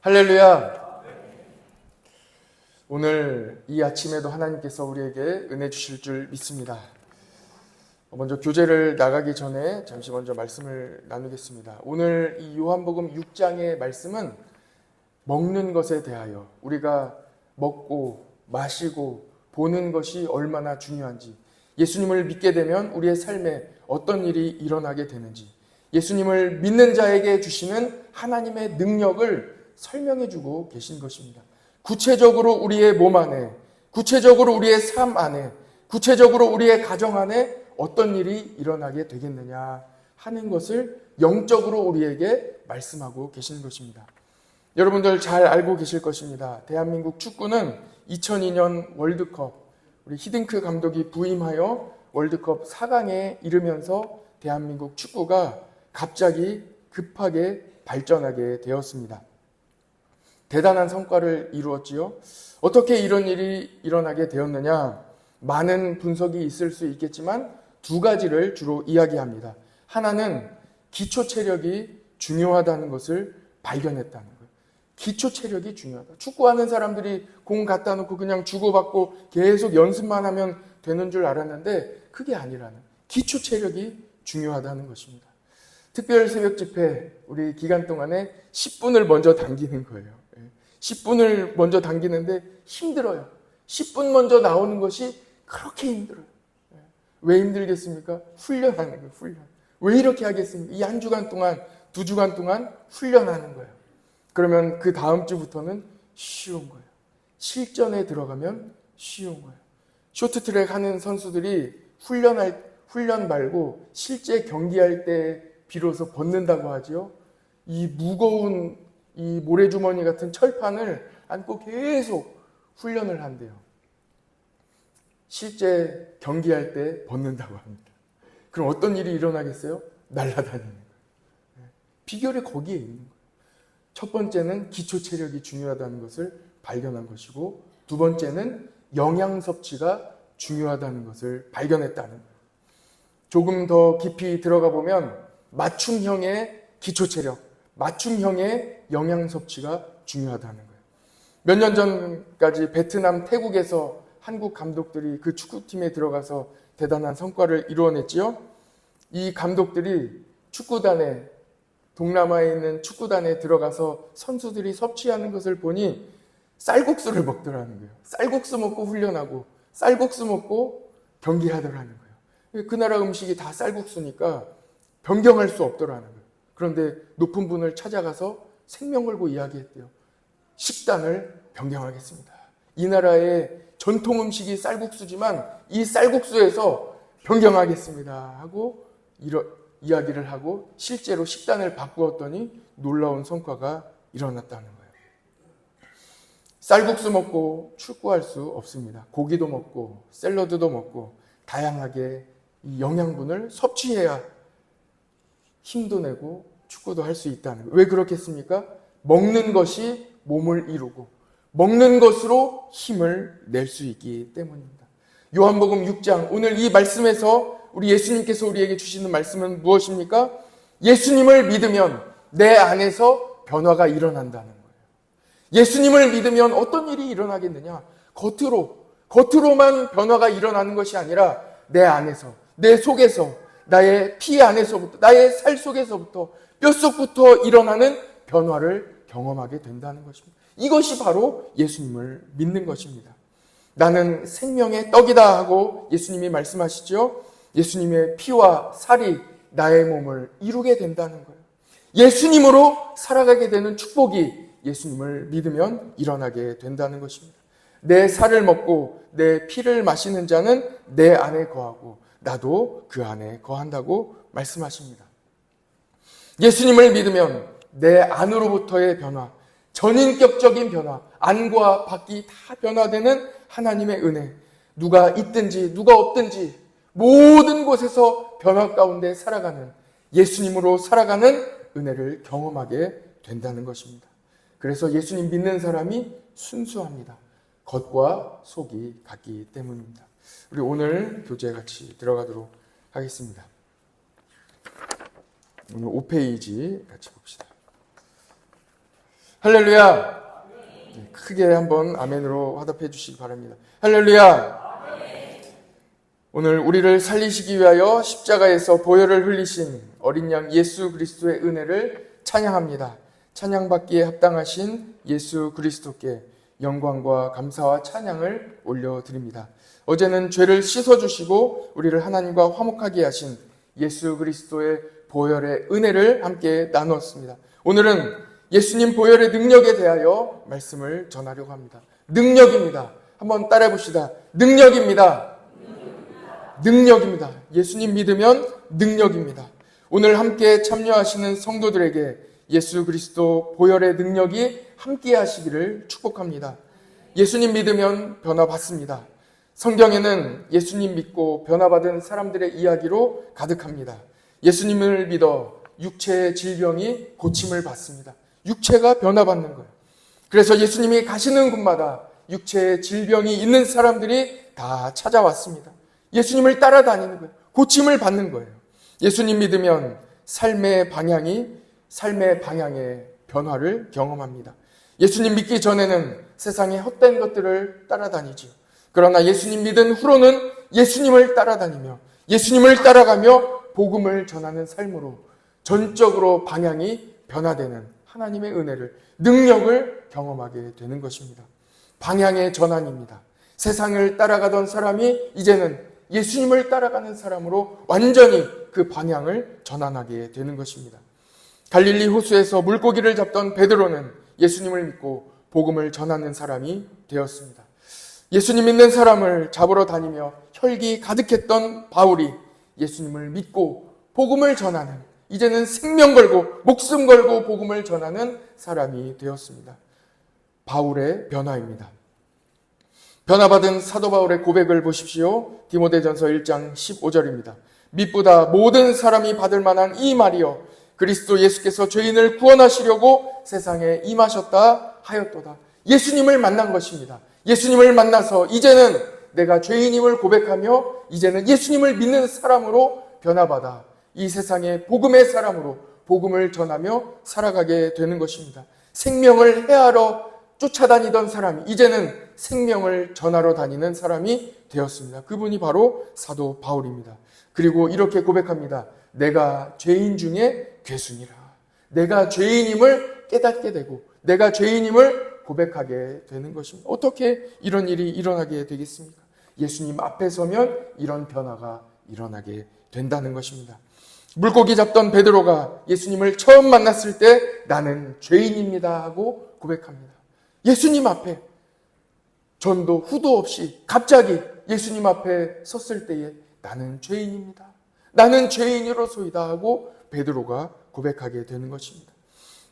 할렐루야! 오늘 이 아침에도 하나님께서 우리에게 은혜 주실 줄 믿습니다. 먼저 교제를 나가기 전에 잠시 먼저 말씀을 나누겠습니다. 오늘 이 요한복음 6장의 말씀은 먹는 것에 대하여 우리가 먹고 마시고 보는 것이 얼마나 중요한지, 예수님을 믿게 되면 우리의 삶에 어떤 일이 일어나게 되는지, 예수님을 믿는 자에게 주시는 하나님의 능력을 설명해주고 계신 것입니다. 구체적으로 우리의 몸 안에, 구체적으로 우리의 삶 안에, 구체적으로 우리의 가정 안에 어떤 일이 일어나게 되겠느냐 하는 것을 영적으로 우리에게 말씀하고 계시는 것입니다. 여러분들 잘 알고 계실 것입니다. 대한민국 축구는 2002년 월드컵, 우리 히딩크 감독이 부임하여 월드컵 4강에 이르면서 대한민국 축구가 갑자기 급하게 발전하게 되었습니다. 대단한 성과를 이루었지요. 어떻게 이런 일이 일어나게 되었느냐? 많은 분석이 있을 수 있겠지만 두 가지를 주로 이야기합니다. 하나는 기초 체력이 중요하다는 것을 발견했다는 거예요. 기초 체력이 중요하다. 축구하는 사람들이 공 갖다 놓고 그냥 주고받고 계속 연습만 하면 되는 줄 알았는데 그게 아니라는, 기초 체력이 중요하다는 것입니다. 특별 새벽 집회 우리 기간 동안에 10분을 먼저 당기는 거예요. 10분을 먼저 당기는데 힘들어요. 10분 먼저 나오는 것이 그렇게 힘들어요. 왜 힘들겠습니까? 훈련하는 거예요. 훈련. 왜 이렇게 하겠습니까? 이 한 주간 동안, 두 주간 동안 훈련하는 거예요. 그러면 그 다음 주부터는 쉬운 거예요. 실전에 들어가면 쉬운 거예요. 쇼트트랙 하는 선수들이 훈련 말고 실제 경기할 때 비로소 벗는다고 하지요. 이 무거운 이 모래주머니 같은 철판을 안고 계속 훈련을 한대요. 실제 경기할 때 벗는다고 합니다. 그럼 어떤 일이 일어나겠어요? 날아다니는 거예요. 비결이 거기에 있는 거예요. 첫 번째는 기초 체력이 중요하다는 것을 발견한 것이고, 두 번째는 영양 섭취가 중요하다는 것을 발견했다는 거예요. 조금 더 깊이 들어가 보면 맞춤형의 기초 체력, 맞춤형의 영양 섭취가 중요하다는 거예요. 몇 년 전까지 베트남, 태국에서 한국 감독들이 그 축구팀에 들어가서 대단한 성과를 이루어냈지요. 이 감독들이 축구단에, 동남아에 있는 축구단에 들어가서 선수들이 섭취하는 것을 보니 쌀국수를 먹더라는 거예요. 쌀국수 먹고 훈련하고 쌀국수 먹고 경기하더라는 거예요. 그 나라 음식이 다 쌀국수니까 변경할 수 없더라는 거예요. 그런데 높은 분을 찾아가서 생명 걸고 이야기했대요. 식단을 변경하겠습니다. 이 나라의 전통 음식이 쌀국수지만 이 쌀국수에서 변경하겠습니다 하고 이야기를 하고 실제로 식단을 바꾸었더니 놀라운 성과가 일어났다는 거예요. 쌀국수 먹고 축구할 수 없습니다. 고기도 먹고 샐러드도 먹고 다양하게 이 영양분을 섭취해야 힘도 내고 축구도 할 수 있다는 거예요. 왜 그렇겠습니까? 먹는 것이 몸을 이루고 먹는 것으로 힘을 낼 수 있기 때문입니다. 요한복음 6장, 오늘 이 말씀에서 우리 예수님께서 우리에게 주시는 말씀은 무엇입니까? 예수님을 믿으면 내 안에서 변화가 일어난다는 거예요. 예수님을 믿으면 어떤 일이 일어나겠느냐? 겉으로만 변화가 일어나는 것이 아니라 내 안에서, 내 속에서, 나의 피 안에서부터, 나의 살 속에서부터, 뼛속부터 일어나는 변화를 경험하게 된다는 것입니다. 이것이 바로 예수님을 믿는 것입니다. 나는 생명의 떡이다 하고 예수님이 말씀하시죠. 예수님의 피와 살이 나의 몸을 이루게 된다는 거예요. 예수님으로 살아가게 되는 축복이 예수님을 믿으면 일어나게 된다는 것입니다. 내 살을 먹고 내 피를 마시는 자는 내 안에 거하고 나도 그 안에 거한다고 말씀하십니다. 예수님을 믿으면 내 안으로부터의 변화, 전인격적인 변화, 안과 밖이 다 변화되는 하나님의 은혜, 누가 있든지 누가 없든지 모든 곳에서 변화 가운데 살아가는, 예수님으로 살아가는 은혜를 경험하게 된다는 것입니다. 그래서 예수님 믿는 사람이 순수합니다. 겉과 속이 같기 때문입니다. 우리 오늘 교재 같이 들어가도록 하겠습니다. 오늘 5페이지 같이 봅시다. 할렐루야. 크게 한번 아멘으로 화답해 주시기 바랍니다. 할렐루야. 오늘 우리를 살리시기 위하여 십자가에서 보혈을 흘리신 어린 양 예수 그리스도의 은혜를 찬양합니다. 찬양받기에 합당하신 예수 그리스도께 영광과 감사와 찬양을 올려드립니다. 어제는 죄를 씻어주시고 우리를 하나님과 화목하게 하신 예수 그리스도의 보혈의 은혜를 함께 나누었습니다. 오늘은 예수님 보혈의 능력에 대하여 말씀을 전하려고 합니다. 능력입니다. 한번 따라해 봅시다. 능력입니다. 능력입니다. 예수님 믿으면 능력입니다. 오늘 함께 참여하시는 성도들에게 예수 그리스도 보혈의 능력이 함께 하시기를 축복합니다. 예수님 믿으면 변화받습니다. 성경에는 예수님 믿고 변화받은 사람들의 이야기로 가득합니다. 예수님을 믿어 육체의 질병이 고침을 받습니다. 육체가 변화받는 거예요. 그래서 예수님이 가시는 곳마다 육체의 질병이 있는 사람들이 다 찾아왔습니다. 예수님을 따라다니는 거예요. 고침을 받는 거예요. 예수님 믿으면 삶의 방향의 변화를 경험합니다. 예수님 믿기 전에는 세상의 헛된 것들을 따라다니죠. 그러나 예수님 믿은 후로는 예수님을 따라다니며 예수님을 따라가며 복음을 전하는 삶으로 전적으로 방향이 변화되는 하나님의 은혜를, 능력을 경험하게 되는 것입니다. 방향의 전환입니다. 세상을 따라가던 사람이 이제는 예수님을 따라가는 사람으로 완전히 그 방향을 전환하게 되는 것입니다. 갈릴리 호수에서 물고기를 잡던 베드로는 예수님을 믿고 복음을 전하는 사람이 되었습니다. 예수님 믿는 사람을 잡으러 다니며 혈기 가득했던 바울이 예수님을 믿고 복음을 전하는, 이제는 생명 걸고 목숨 걸고 복음을 전하는 사람이 되었습니다. 바울의 변화입니다. 변화받은 사도 바울의 고백을 보십시오. 디모데전서 1장 15절입니다. 믿보다 모든 사람이 받을 만한 이 말이여 그리스도 예수께서 죄인을 구원하시려고 세상에 임하셨다 하였도다. 예수님을 만난 것입니다. 예수님을 만나서 이제는 내가 죄인임을 고백하며 이제는 예수님을 믿는 사람으로 변화받아 이 세상의 복음의 사람으로 복음을 전하며 살아가게 되는 것입니다. 생명을 해하러 쫓아다니던 사람이 이제는 생명을 전하러 다니는 사람이 되었습니다. 그분이 바로 사도 바울입니다. 그리고 이렇게 고백합니다. 내가 죄인 중에 괴순이라. 내가 죄인임을 깨닫게 되고 내가 죄인임을 고백하게 되는 것입니다. 어떻게 이런 일이 일어나게 되겠습니까? 예수님 앞에 서면 이런 변화가 일어나게 된다는 것입니다. 물고기 잡던 베드로가 예수님을 처음 만났을 때 나는 죄인입니다 하고 고백합니다. 예수님 앞에 전도 후도 없이 갑자기 예수님 앞에 섰을 때에 나는 죄인입니다. 나는 죄인으로소이다 하고 베드로가 고백하게 되는 것입니다.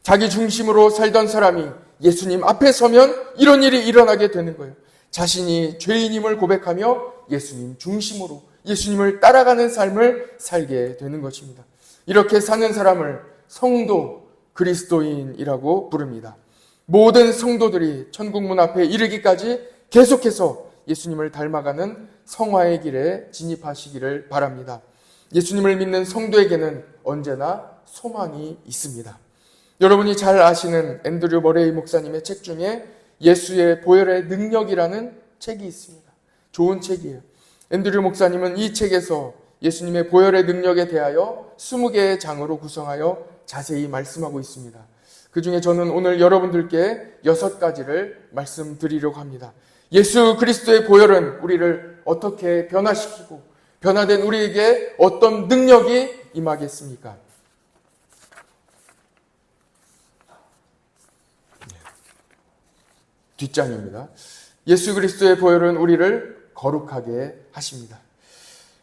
자기 중심으로 살던 사람이 예수님 앞에 서면 이런 일이 일어나게 되는 거예요. 자신이 죄인임을 고백하며 예수님 중심으로 예수님을 따라가는 삶을 살게 되는 것입니다. 이렇게 사는 사람을 성도, 그리스도인이라고 부릅니다. 모든 성도들이 천국문 앞에 이르기까지 계속해서 예수님을 닮아가는 성화의 길에 진입하시기를 바랍니다. 예수님을 믿는 성도에게는 언제나 소망이 있습니다. 여러분이 잘 아시는 앤드류 머레이 목사님의 책 중에 예수의 보혈의 능력이라는 책이 있습니다. 좋은 책이에요. 앤드류 목사님은 이 책에서 예수님의 보혈의 능력에 대하여 20개의 장으로 구성하여 자세히 말씀하고 있습니다. 그 중에 저는 오늘 여러분들께 6가지를 말씀드리려고 합니다. 예수 그리스도의 보혈은 우리를 어떻게 변화시키고 변화된 우리에게 어떤 능력이 임하겠습니까? 뒷장입니다. 예수 그리스도의 보혈은 우리를 거룩하게 하십니다.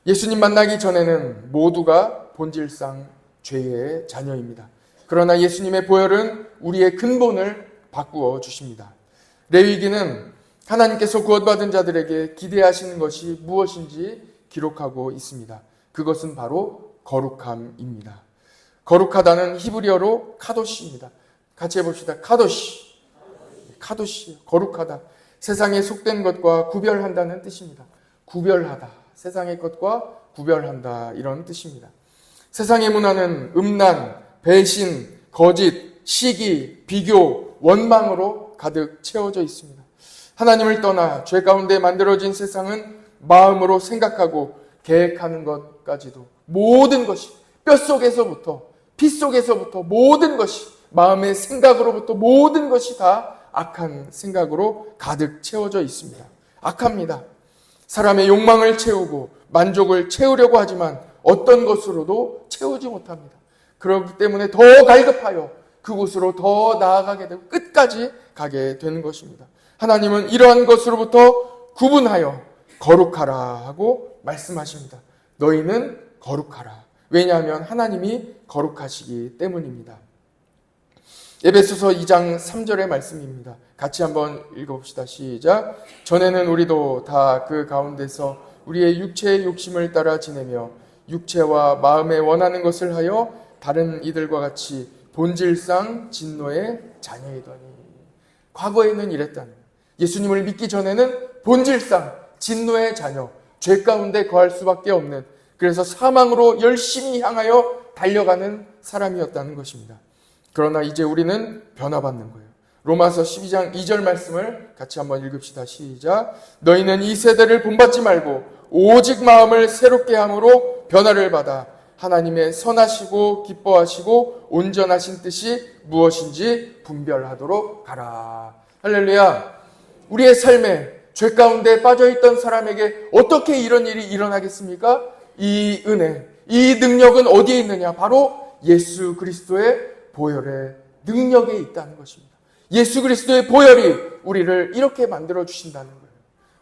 예수님 만나기 전에는 모두가 본질상 죄의 자녀입니다. 그러나 예수님의 보혈은 우리의 근본을 바꾸어 주십니다. 레위기는 하나님께서 구원받은 자들에게 기대하시는 것이 무엇인지 기록하고 있습니다. 그것은 바로 거룩함입니다. 거룩하다는 히브리어로 카도시입니다. 같이 해봅시다. 카도시. 거룩하다. 세상에 속된 것과 구별한다는 뜻입니다. 구별하다. 세상의 것과 구별한다. 이런 뜻입니다. 세상의 문화는 음란, 배신, 거짓, 시기, 비교, 원망으로 가득 채워져 있습니다. 하나님을 떠나 죄 가운데 만들어진 세상은 마음으로 생각하고 계획하는 것까지도 모든 것이 뼛속에서부터 피 속에서부터 모든 것이 마음의 생각으로부터 모든 것이 다 악한 생각으로 가득 채워져 있습니다. 악합니다. 사람의 욕망을 채우고 만족을 채우려고 하지만 어떤 것으로도 채우지 못합니다. 그렇기 때문에 더 갈급하여 그곳으로 더 나아가게 되고 끝까지 가게 되는 것입니다. 하나님은 이러한 것으로부터 구분하여 거룩하라 하고 말씀하십니다. 너희는 거룩하라. 왜냐하면 하나님이 거룩하시기 때문입니다. 에베소서 2장 3절의 말씀입니다. 같이 한번 읽어봅시다. 시작. 전에는 우리도 다 그 가운데서 우리의 육체의 욕심을 따라 지내며 육체와 마음에 원하는 것을 하여 다른 이들과 같이 본질상 진노의 자녀이더니. 과거에는 이랬다는 거예요. 예수님을 믿기 전에는 본질상 진노의 자녀, 죄 가운데 거할 수밖에 없는, 그래서 사망으로 열심히 향하여 달려가는 사람이었다는 것입니다. 그러나 이제 우리는 변화받는 거예요. 로마서 12장 2절 말씀을 같이 한번 읽읍시다. 시작. 너희는 이 세대를 본받지 말고 오직 마음을 새롭게 함으로 변화를 받아 하나님의 선하시고 기뻐하시고 온전하신 뜻이 무엇인지 분별하도록 하라. 할렐루야. 우리의 삶에 죄 가운데 빠져있던 사람에게 어떻게 이런 일이 일어나겠습니까? 이 은혜, 이 능력은 어디에 있느냐? 바로 예수 그리스도의 보혈의 능력에 있다는 것입니다. 예수 그리스도의 보혈이 우리를 이렇게 만들어 주신다는 거예요.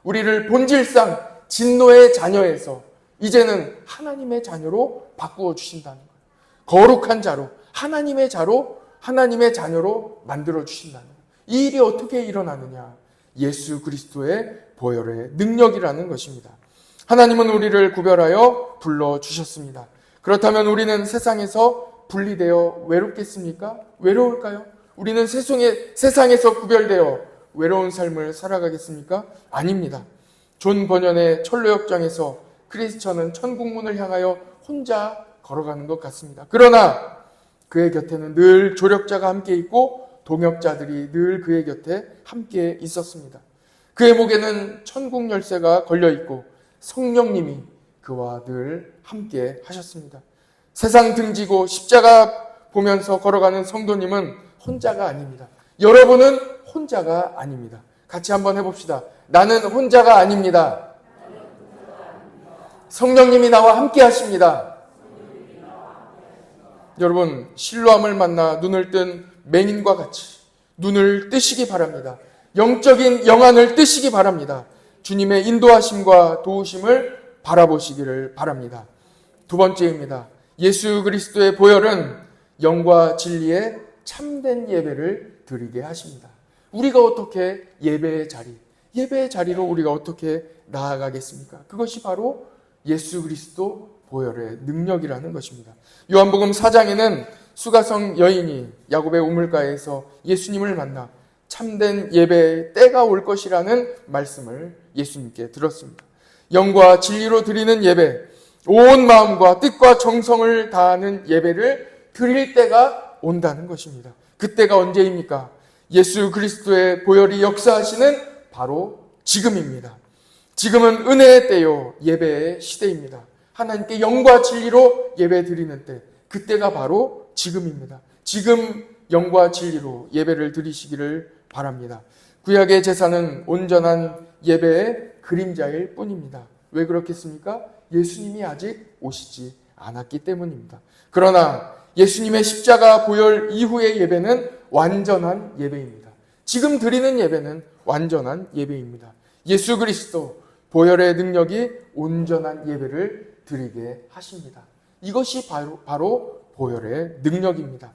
우리를 본질상 진노의 자녀에서 이제는 하나님의 자녀로 바꾸어 주신다는 거예요. 거룩한 자로, 하나님의 자녀로 만들어 주신다는 거예요. 이 일이 어떻게 일어나느냐? 예수 그리스도의 보혈의 능력이라는 것입니다. 하나님은 우리를 구별하여 불러주셨습니다. 그렇다면 우리는 세상에서 분리되어 외롭겠습니까? 외로울까요? 우리는 세상에서 구별되어 외로운 삶을 살아가겠습니까? 아닙니다. 존 버년의 철로역정에서 크리스천은 천국문을 향하여 혼자 걸어가는 것 같습니다. 그러나 그의 곁에는 늘 조력자가 함께 있고 동역자들이 늘 그의 곁에 함께 있었습니다. 그의 목에는 천국 열쇠가 걸려있고 성령님이 그와 늘 함께 하셨습니다. 세상 등지고 십자가 보면서 걸어가는 성도님은 혼자가 아닙니다. 여러분은 혼자가 아닙니다. 같이 한번 해봅시다. 나는 혼자가 아닙니다. 성령님이 나와 함께 하십니다. 여러분, 실로암을 만나 눈을 뜬 맹인과 같이 눈을 뜨시기 바랍니다. 영적인 영안을 뜨시기 바랍니다. 주님의 인도하심과 도우심을 바라보시기를 바랍니다. 두 번째입니다. 예수 그리스도의 보혈은 영과 진리의 참된 예배를 드리게 하십니다. 우리가 어떻게 예배의 자리로 우리가 어떻게 나아가겠습니까? 그것이 바로 예수 그리스도 보혈의 능력이라는 것입니다. 요한복음 4장에는 수가성 여인이 야곱의 우물가에서 예수님을 만나 참된 예배의 때가 올 것이라는 말씀을 예수님께 들었습니다. 영과 진리로 드리는 예배, 온 마음과 뜻과 정성을 다하는 예배를 드릴 때가 온다는 것입니다. 그때가 언제입니까? 예수 그리스도의 보혈이 역사하시는 바로 지금입니다. 지금은 은혜의 때요, 예배의 시대입니다. 하나님께 영과 진리로 예배 드리는 때, 그때가 바로 지금입니다. 지금 영과 진리로 예배를 드리시기를 바랍니다. 구약의 제사는 온전한 예배의 그림자일 뿐입니다. 왜 그렇겠습니까? 예수님이 아직 오시지 않았기 때문입니다. 그러나 예수님의 십자가 보혈 이후의 예배는 완전한 예배입니다. 지금 드리는 예배는 완전한 예배입니다. 예수 그리스도 보혈의 능력이 온전한 예배를 드리게 하십니다. 이것이 바로 보혈의 능력입니다.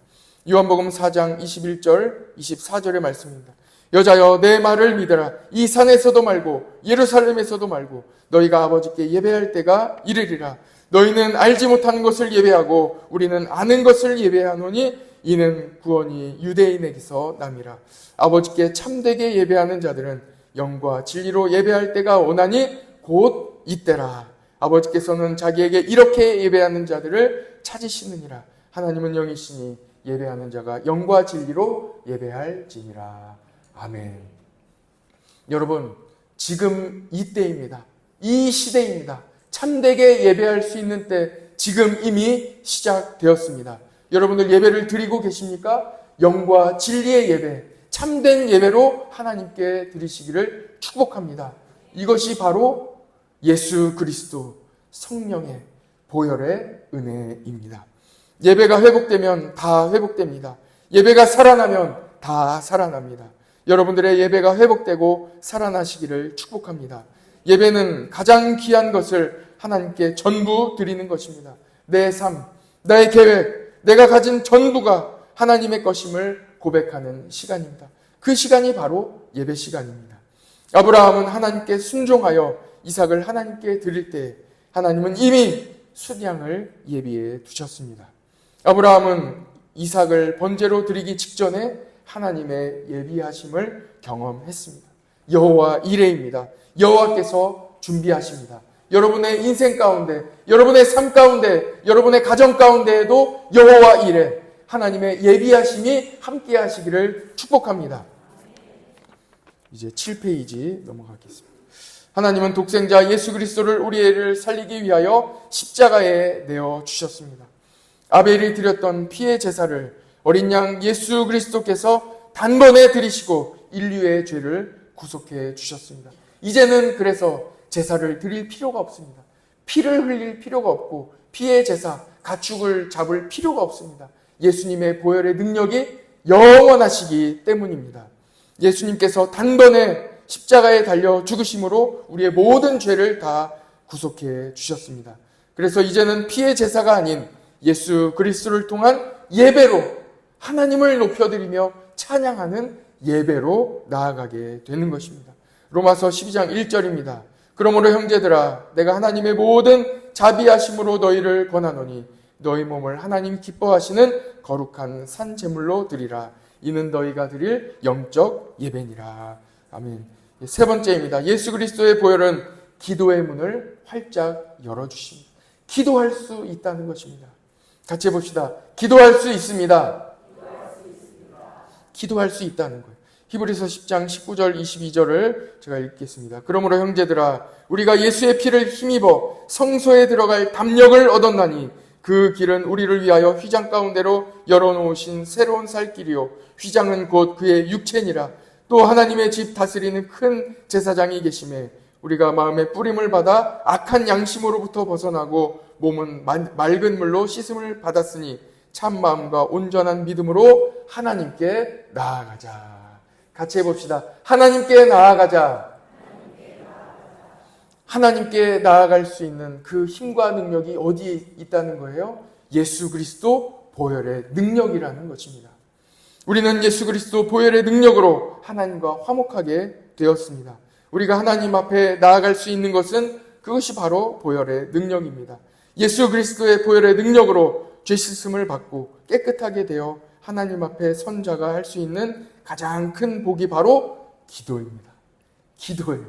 요한복음 4장 21절, 24절의 말씀입니다. 여자여 내 말을 믿으라. 이 산에서도 말고 예루살렘에서도 말고 너희가 아버지께 예배할 때가 이르리라. 너희는 알지 못하는 것을 예배하고 우리는 아는 것을 예배하노니 이는 구원이 유대인에게서 남이라. 아버지께 참되게 예배하는 자들은 영과 진리로 예배할 때가 오나니 곧 이때라. 아버지께서는 자기에게 이렇게 예배하는 자들을 찾으시느니라. 하나님은 영이시니 예배하는 자가 영과 진리로 예배할지니라. 아멘. 여러분, 지금 이 때입니다. 이 시대입니다. 참되게 예배할 수 있는 때 지금 이미 시작되었습니다. 여러분들 예배를 드리고 계십니까? 영과 진리의 예배, 참된 예배로 하나님께 드리시기를 축복합니다. 이것이 바로 예수 그리스도 성령의 보혈의 은혜입니다. 예배가 회복되면 다 회복됩니다. 예배가 살아나면 다 살아납니다. 여러분들의 예배가 회복되고 살아나시기를 축복합니다. 예배는 가장 귀한 것을 하나님께 전부 드리는 것입니다. 내 삶, 나의 계획, 내가 가진 전부가 하나님의 것임을 고백하는 시간입니다. 그 시간이 바로 예배 시간입니다. 아브라함은 하나님께 순종하여 이삭을 하나님께 드릴 때 하나님은 이미 순양을 예비해 두셨습니다. 아브라함은 이삭을 번제로 드리기 직전에 하나님의 예비하심을 경험했습니다. 여호와 이레입니다. 여호와께서 준비하십니다. 여러분의 인생 가운데, 여러분의 삶 가운데, 여러분의 가정 가운데에도 여호와 이레, 하나님의 예비하심이 함께 하시기를 축복합니다. 이제 7페이지 넘어가겠습니다. 하나님은 독생자 예수 그리스도를 우리를 살리기 위하여 십자가에 내어 주셨습니다. 아벨이 드렸던 피의 제사를 어린 양 예수 그리스도께서 단번에 드리시고 인류의 죄를 구속해 주셨습니다. 이제는 그래서 제사를 드릴 필요가 없습니다. 피를 흘릴 필요가 없고 피의 제사, 가축을 잡을 필요가 없습니다. 예수님의 보혈의 능력이 영원하시기 때문입니다. 예수님께서 단번에 십자가에 달려 죽으심으로 우리의 모든 죄를 다 구속해 주셨습니다. 그래서 이제는 피의 제사가 아닌 예수 그리스도를 통한 예배로 하나님을 높여드리며 찬양하는 예배로 나아가게 되는 것입니다. 로마서 12장 1절입니다. 그러므로 형제들아 내가 하나님의 모든 자비하심으로 너희를 권하노니 너희 몸을 하나님 기뻐하시는 거룩한 산 제물로 드리라. 이는 너희가 드릴 영적 예배니라. 아멘. 세 번째입니다. 예수 그리스도의 보혈은 기도의 문을 활짝 열어주십니다. 기도할 수 있다는 것입니다. 같이 해봅시다. 기도할 수 있습니다. 기도할 수 있다는 거예요. 히브리서 10장 19절 22절을 제가 읽겠습니다. 그러므로 형제들아 우리가 예수의 피를 힘입어 성소에 들어갈 담력을 얻었나니 그 길은 우리를 위하여 휘장 가운데로 열어놓으신 새로운 살 길이요 휘장은 곧 그의 육체니라. 또 하나님의 집 다스리는 큰 제사장이 계심에 우리가 마음의 뿌림을 받아 악한 양심으로부터 벗어나고 몸은 맑은 물로 씻음을 받았으니 참 마음과 온전한 믿음으로 하나님께 나아가자. 같이 해봅시다. 하나님께 나아가자. 하나님께 나아갈 수 있는 그 힘과 능력이 어디에 있다는 거예요? 예수 그리스도 보혈의 능력이라는 것입니다. 우리는 예수 그리스도 보혈의 능력으로 하나님과 화목하게 되었습니다. 우리가 하나님 앞에 나아갈 수 있는 것은 그것이 바로 보혈의 능력입니다. 예수 그리스도의 보혈의 능력으로 죄 씻음을 받고 깨끗하게 되어 하나님 앞에 선 자가 할 수 있는 가장 큰 복이 바로 기도입니다. 기도예요.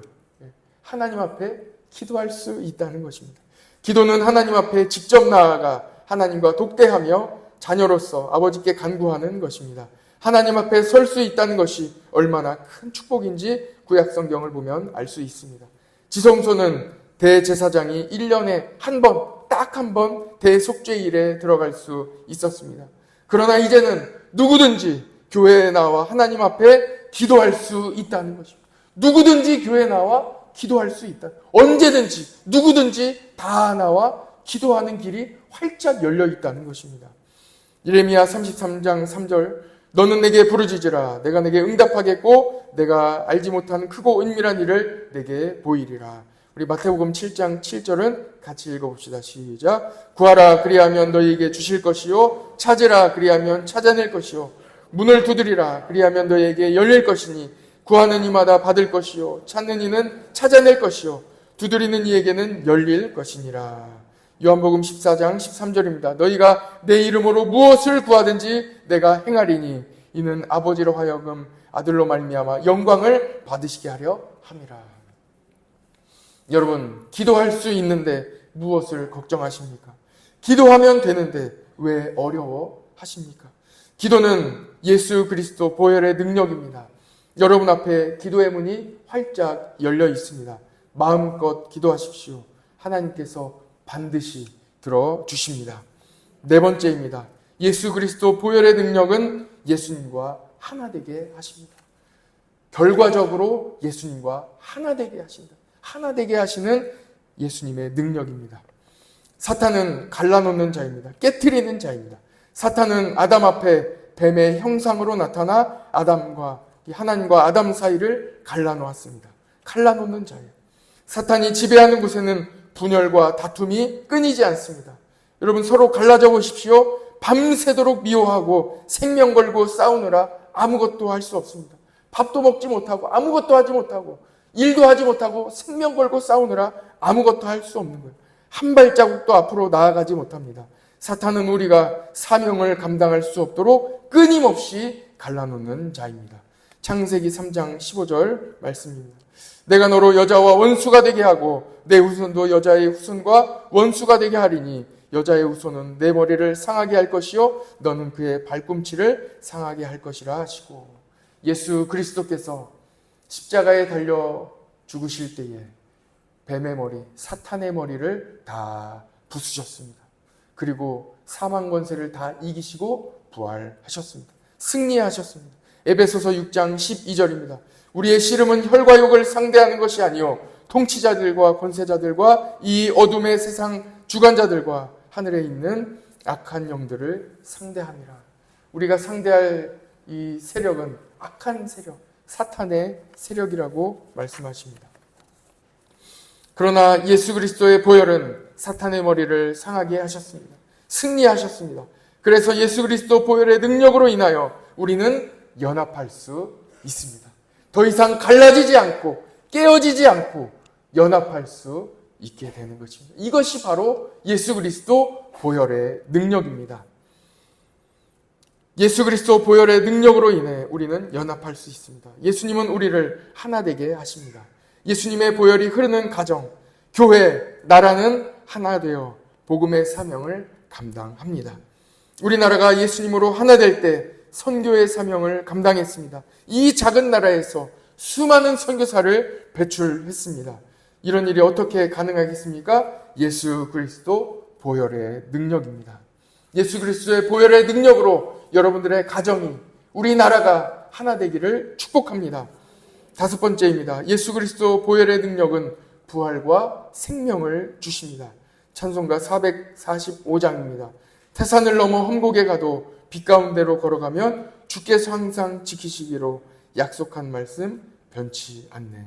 하나님 앞에 기도할 수 있다는 것입니다. 기도는 하나님 앞에 직접 나아가 하나님과 독대하며 자녀로서 아버지께 간구하는 것입니다. 하나님 앞에 설 수 있다는 것이 얼마나 큰 축복인지 구약 성경을 보면 알 수 있습니다. 지성소는 대제사장이 1년에 한 번, 딱 한 번 대속죄일에 들어갈 수 있었습니다. 그러나 이제는 누구든지 교회에 나와 하나님 앞에 기도할 수 있다는 것입니다. 누구든지 교회에 나와 기도할 수 있다. 언제든지 누구든지 다 나와 기도하는 길이 활짝 열려 있다는 것입니다. 예레미야 33장 3절 너는 내게 부르짖으라 내가 내게 응답하겠고 내가 알지 못한 크고 은밀한 일을 내게 보이리라. 우리 마태복음 7장 7절은 같이 읽어봅시다. 시작. 구하라 그리하면 너희에게 주실 것이요 찾으라 그리하면 찾아낼 것이요 문을 두드리라 그리하면 너희에게 열릴 것이니 구하는 이마다 받을 것이요 찾는 이는 찾아낼 것이요 두드리는 이에게는 열릴 것이니라. 요한복음 14장 13절입니다. 너희가 내 이름으로 무엇을 구하든지 내가 행하리니 이는 아버지로 하여금 아들로 말미암아 영광을 받으시게 하려 함이라. 여러분 기도할 수 있는데 무엇을 걱정하십니까? 기도하면 되는데 왜 어려워하십니까? 기도는 예수 그리스도 보혈의 능력입니다. 여러분 앞에 기도의 문이 활짝 열려 있습니다. 마음껏 기도하십시오. 하나님께서 반드시 들어주십니다. 네 번째입니다. 예수 그리스도 보혈의 능력은 예수님과 하나 되게 하십니다. 결과적으로 예수님과 하나 되게 하신다. 하나 되게 하시는 예수님의 능력입니다. 사탄은 갈라놓는 자입니다. 깨트리는 자입니다. 사탄은 아담 앞에 뱀의 형상으로 나타나 하나님과 아담 사이를 갈라놓았습니다. 갈라놓는 자예요. 사탄이 지배하는 곳에는 분열과 다툼이 끊이지 않습니다. 여러분 서로 갈라져 보십시오. 밤새도록 미워하고 생명 걸고 싸우느라 아무것도 할 수 없습니다. 밥도 먹지 못하고 아무것도 하지 못하고 일도 하지 못하고 생명 걸고 싸우느라 아무것도 할 수 없는 거예요. 한 발자국도 앞으로 나아가지 못합니다. 사탄은 우리가 사명을 감당할 수 없도록 끊임없이 갈라놓는 자입니다. 창세기 3장 15절 말씀입니다. 내가 너로 여자와 원수가 되게 하고 내 후손도 여자의 후손과 원수가 되게 하리니 여자의 후손은 내 머리를 상하게 할 것이요 너는 그의 발꿈치를 상하게 할 것이라 하시고, 예수 그리스도께서 십자가에 달려 죽으실 때에 뱀의 머리, 사탄의 머리를 다 부수셨습니다. 그리고 사망 권세를 다 이기시고 부활하셨습니다. 승리하셨습니다. 에베소서 6장 12절입니다. 우리의 씨름은 혈과 육을 상대하는 것이 아니요 통치자들과 권세자들과 이 어둠의 세상 주관자들과 하늘에 있는 악한 영들을 상대함이라. 우리가 상대할 이 세력은 악한 세력, 사탄의 세력이라고 말씀하십니다. 그러나 예수 그리스도의 보혈은 사탄의 머리를 상하게 하셨습니다. 승리하셨습니다. 그래서 예수 그리스도 보혈의 능력으로 인하여 우리는 연합할 수 있습니다. 더 이상 갈라지지 않고 깨어지지 않고 연합할 수 있게 되는 것입니다. 이것이 바로 예수 그리스도 보혈의 능력입니다. 예수 그리스도 보혈의 능력으로 인해 우리는 연합할 수 있습니다. 예수님은 우리를 하나 되게 하십니다. 예수님의 보혈이 흐르는 가정, 교회, 나라는 하나 되어 복음의 사명을 감당합니다. 우리나라가 예수님으로 하나 될 때 선교의 사명을 감당했습니다. 이 작은 나라에서 수많은 선교사를 배출했습니다. 이런 일이 어떻게 가능하겠습니까? 예수 그리스도 보혈의 능력입니다. 예수 그리스도의 보혈의 능력으로 여러분들의 가정이, 우리나라가 하나 되기를 축복합니다. 다섯 번째입니다. 예수 그리스도 보혈의 능력은 부활과 생명을 주십니다. 찬송가 445장입니다. 태산을 넘어 험곡에 가도 빛 가운데로 걸어가면 주께서 항상 지키시기로 약속한 말씀 변치 않네.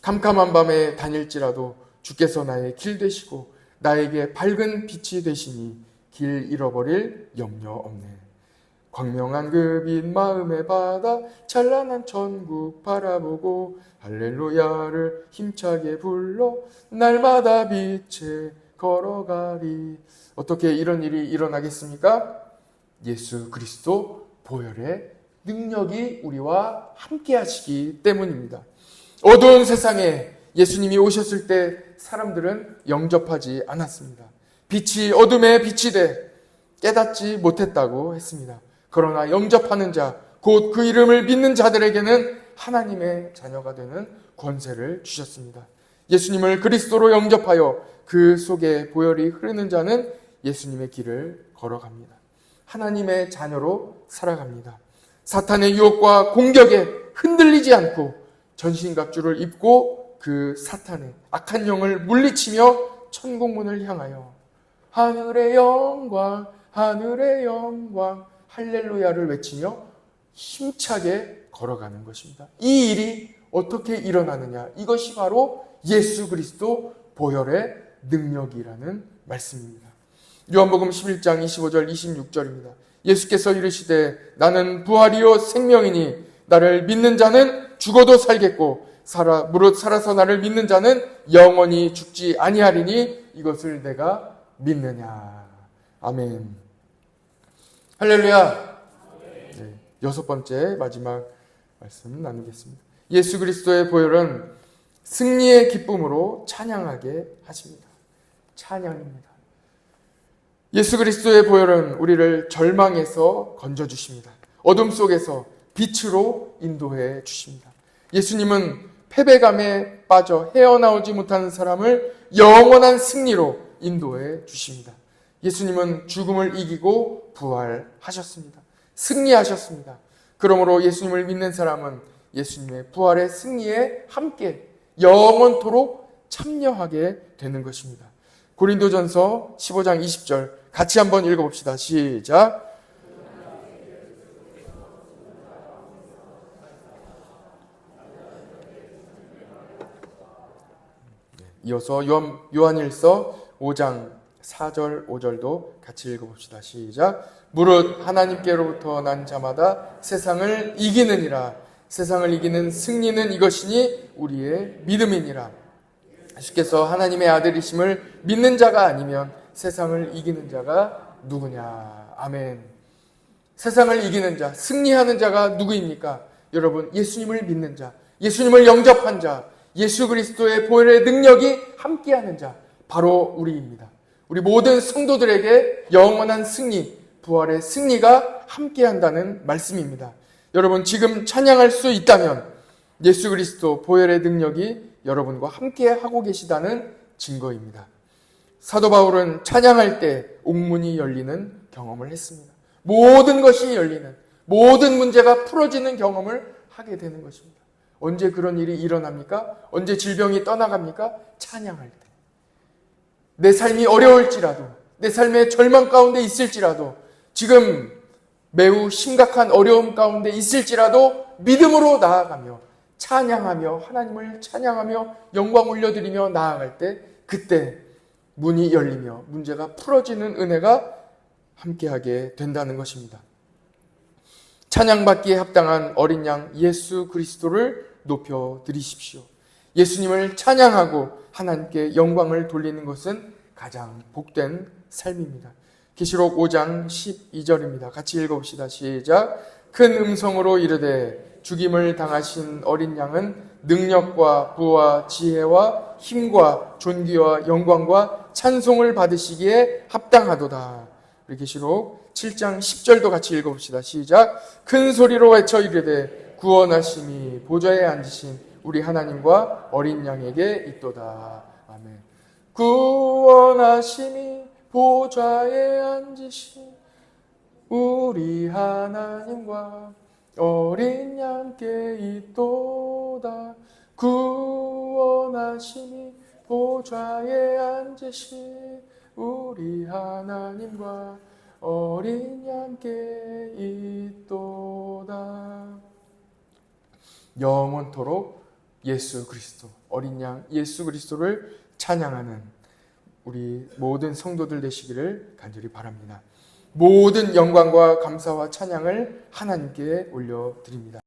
캄캄한 밤에 다닐지라도 주께서 나의 길 되시고 나에게 밝은 빛이 되시니 길 잃어버릴 염려 없네. 광명한 그 빛 마음에 받아 찬란한 천국 바라보고 할렐루야를 힘차게 불러 날마다 빛에 걸어가리. 어떻게 이런 일이 일어나겠습니까? 예수 그리스도 보혈의 능력이 우리와 함께 하시기 때문입니다. 어두운 세상에 예수님이 오셨을 때 사람들은 영접하지 않았습니다. 빛이 어둠에 빛이 돼 깨닫지 못했다고 했습니다. 그러나 영접하는 자, 곧 그 이름을 믿는 자들에게는 하나님의 자녀가 되는 권세를 주셨습니다. 예수님을 그리스도로 영접하여 그 속에 보혈이 흐르는 자는 예수님의 길을 걸어갑니다. 하나님의 자녀로 살아갑니다. 사탄의 유혹과 공격에 흔들리지 않고 전신갑주를 입고 그 사탄의 악한 영을 물리치며 천국문을 향하여 하늘의 영광, 하늘의 영광, 할렐루야를 외치며 힘차게 걸어가는 것입니다. 이 일이 어떻게 일어나느냐? 이것이 바로 예수 그리스도 보혈의 능력이라는 말씀입니다. 요한복음 11장 25절 26절입니다. 예수께서 이르시되 나는 부활이요 생명이니 나를 믿는 자는 죽어도 살겠고 무릇 살아서 나를 믿는 자는 영원히 죽지 아니하리니 이것을 내가 믿느냐. 아멘. 할렐루야. 네, 여섯 번째 마지막 말씀 나누겠습니다. 예수 그리스도의 보혈은 승리의 기쁨으로 찬양하게 하십니다. 찬양입니다. 예수 그리스도의 보혈은 우리를 절망에서 건져주십니다. 어둠 속에서 빛으로 인도해 주십니다. 예수님은 패배감에 빠져 헤어나오지 못하는 사람을 영원한 승리로 인도해 주십니다. 예수님은 죽음을 이기고 부활하셨습니다. 승리하셨습니다. 그러므로 예수님을 믿는 사람은 예수님의 부활의 승리에 함께 영원토록 참여하게 되는 것입니다. 고린도전서 15장 20절 같이 한번 읽어봅시다. 시작. 이어서 요한일서 5장 4절 5절도 같이 읽어봅시다. 시작. 무릇 하나님께로부터 난 자마다 세상을 이기느니라. 세상을 이기는 승리는 이것이니 우리의 믿음이니라. 예수께서 하나님의 아들이심을 믿는 자가 아니면 세상을 이기는 자가 누구냐. 아멘. 세상을 이기는 자, 승리하는 자가 누구입니까? 여러분, 예수님을 믿는 자, 예수님을 영접한 자, 예수 그리스도의 보혈의 능력이 함께하는 자, 바로 우리입니다. 우리 모든 성도들에게 영원한 승리, 부활의 승리가 함께한다는 말씀입니다. 여러분, 지금 찬양할 수 있다면 예수 그리스도 보혈의 능력이 여러분과 함께 하고 계시다는 증거입니다. 사도 바울은 찬양할 때 옥문이 열리는 경험을 했습니다. 모든 것이 열리는, 모든 문제가 풀어지는 경험을 하게 되는 것입니다. 언제 그런 일이 일어납니까? 언제 질병이 떠나갑니까? 찬양할 때. 내 삶이 어려울지라도, 내 삶의 절망 가운데 있을지라도, 지금 매우 심각한 어려움 가운데 있을지라도 믿음으로 나아가며 찬양하며 하나님을 찬양하며 영광 올려드리며 나아갈 때, 그때 문이 열리며 문제가 풀어지는 은혜가 함께하게 된다는 것입니다. 찬양받기에 합당한 어린 양 예수 그리스도를 높여드리십시오. 예수님을 찬양하고 하나님께 영광을 돌리는 것은 가장 복된 삶입니다. 계시록 5장 12절입니다. 같이 읽어봅시다. 시작. 큰 음성으로 이르되 죽임을 당하신 어린 양은 능력과 부와 지혜와 힘과 존귀와 영광과 찬송을 받으시기에 합당하도다. 우리 계시록 7장 10절도 같이 읽어봅시다. 시작. 큰 소리로 외쳐 이르되 구원하심이 보좌에 앉으신 우리 하나님과 어린 양에게 있도다. 아멘. 구원하심이 보좌에 앉으신 우리 하나님과 어린 양께 있도다. 구원하심이 보좌에 앉으신 우리 하나님과 어린 양께 있도다. 영원토록 예수 그리스도, 어린 양 예수 그리스도를 찬양하는 우리 모든 성도들 되시기를 간절히 바랍니다. 모든 영광과 감사와 찬양을 하나님께 올려드립니다.